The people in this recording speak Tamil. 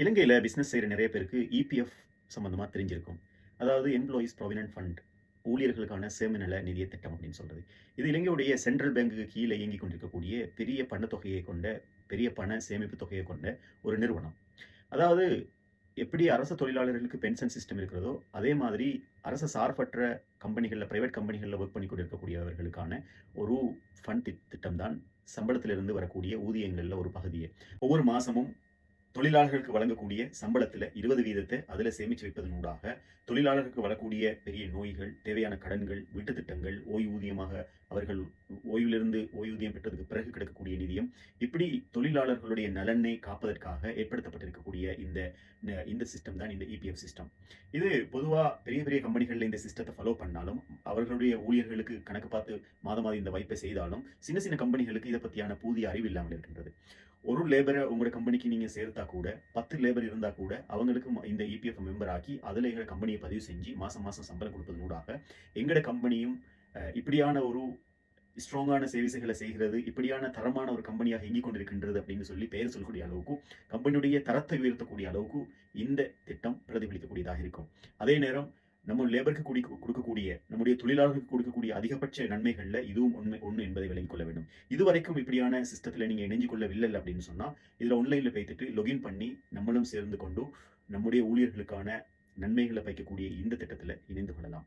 இலங்கையில பிசினஸ் செய்ற நெறைய பேருக்கு இபிஎஃப் சம்மந்தமா தெரிஞ்சிருக்கும். அதாவது எம்ப்ளாயீஸ் ப்ராவிடென்ட் ஃபண்ட். ஊழியர்களுக்கான சேமநல நிதிய திட்டம் அப்படின்னு சொல்றது. இது இலங்கையுடைய சென்ட்ரல் பேங்குக்கு கீழ இயங்கிக் கொண்டிருக்கக்கூடிய பெரிய பணத் தொகையை கொண்ட, பெரிய பண சேமிப்பு தொகையை கொண்ட ஒரு நிறுவனம். அதாவது எப்படி அரசு தொழிலாளர்களுக்கு பென்ஷன் சிஸ்டம் இருக்கிறதோ, அதே மாதிரி அரசு சார்பற்ற கம்பெனிகள்ல, பிரைவேட் கம்பெனிகள்ல வொர்க் பண்ணிக் கொண்டிருக்கக்கூடியவர்களுக்கான ஒரு ஃபண்ட் திட்டம் தான் சம்பளத்திலிருந்து வரக்கூடிய ஊதியங்கள்ல ஒரு பகுதியே. ஒவ்வொரு மாசமும் தொழிலாளர்களுக்கு வழங்கக்கூடிய சம்பளத்துல 20% அதுல சேமிச்சு வைப்பதனூடாக, தொழிலாளருக்கு வரக்கூடிய பெரிய நோய்கள், தேவையான கடன்கள், வீட்டுத் திட்டங்கள், ஓய்வூதியமாக அவர்கள் ஓய்விலிருந்து ஓய்வூதியம் பெற்றதுக்கு பிறகு கிடைக்கக்கூடிய நிதியம், இப்படி தொழிலாளர்களுடைய நலனை காப்பதற்காக ஏற்படுத்தப்பட்டிருக்கக்கூடிய இந்த சிஸ்டம் தான் இந்த இபிஎஃப் சிஸ்டம். இது பொதுவா பெரிய பெரிய கம்பெனிகள்ல இந்த சிஸ்டத்த ஃபாலோ பண்ணாலும், அவர்களுடைய ஊழியர்களுக்கு கணக்கு பார்த்து மாதம் மாதம் இந்த வைப்பை செய்தாலும், சின்ன சின்ன கம்பெனிகளுக்கு இத பத்தியான போதிய அறிவு இல்லாமல் இருக்கின்றது. ஒரு லேபர உங்களோட கம்பெனிக்கு நீங்க சேர்த்தா கூட 10 லேபர் இருந்தா கூட அவங்களுக்கு இந்த இபிஎஃப் மெம்பர் ஆக்கி அதுல எங்க கம்பெனியை பதிவு செஞ்சு மாசம் மாசம் சம்பளம் கொடுப்பதனூடாக எங்கட கம்பெனியும் இப்படியான ஒரு ஸ்ட்ராங்கான சர்வீஸ்களை செய்கிறது, இப்படியான தரமான ஒரு கம்பெனியாக இயங்கிக் கொண்டிருக்கின்றது அப்படின்னு சொல்லி பெயர் சொல்லக்கூடிய அளவுக்கு கம்பெனியுடைய தரத்தை உயர்த்தக்கூடிய அளவுக்கு இந்த திட்டம் பிரதிபலிக்கக்கூடியதாக இருக்கும். அதே நேரம் நம்ம லேபருக்கு கொடுக்கக்கூடிய நம்முடைய தொழிலாளர்களுக்கு கொடுக்கக்கூடிய அதிகபட்ச நன்மைகள்ல இதுவும் ஒண்ணு என்பதை விளங்கிக் கொள்ள வேண்டும். இதுவரைக்கும் இப்படியான சிஸ்டத்துல நீங்க இணைஞ்சு கொள்ளவில்லை அப்படின்னு சொன்னா இதுல ஆன்லைன்ல போய்த்துட்டு லொகின் பண்ணி நம்மளும் சேர்ந்து கொண்டு நம்முடைய ஊழியர்களுக்கான நன்மைகளை வைக்கக்கூடிய இந்த திட்டத்துல இணைந்து கொள்ளலாம்.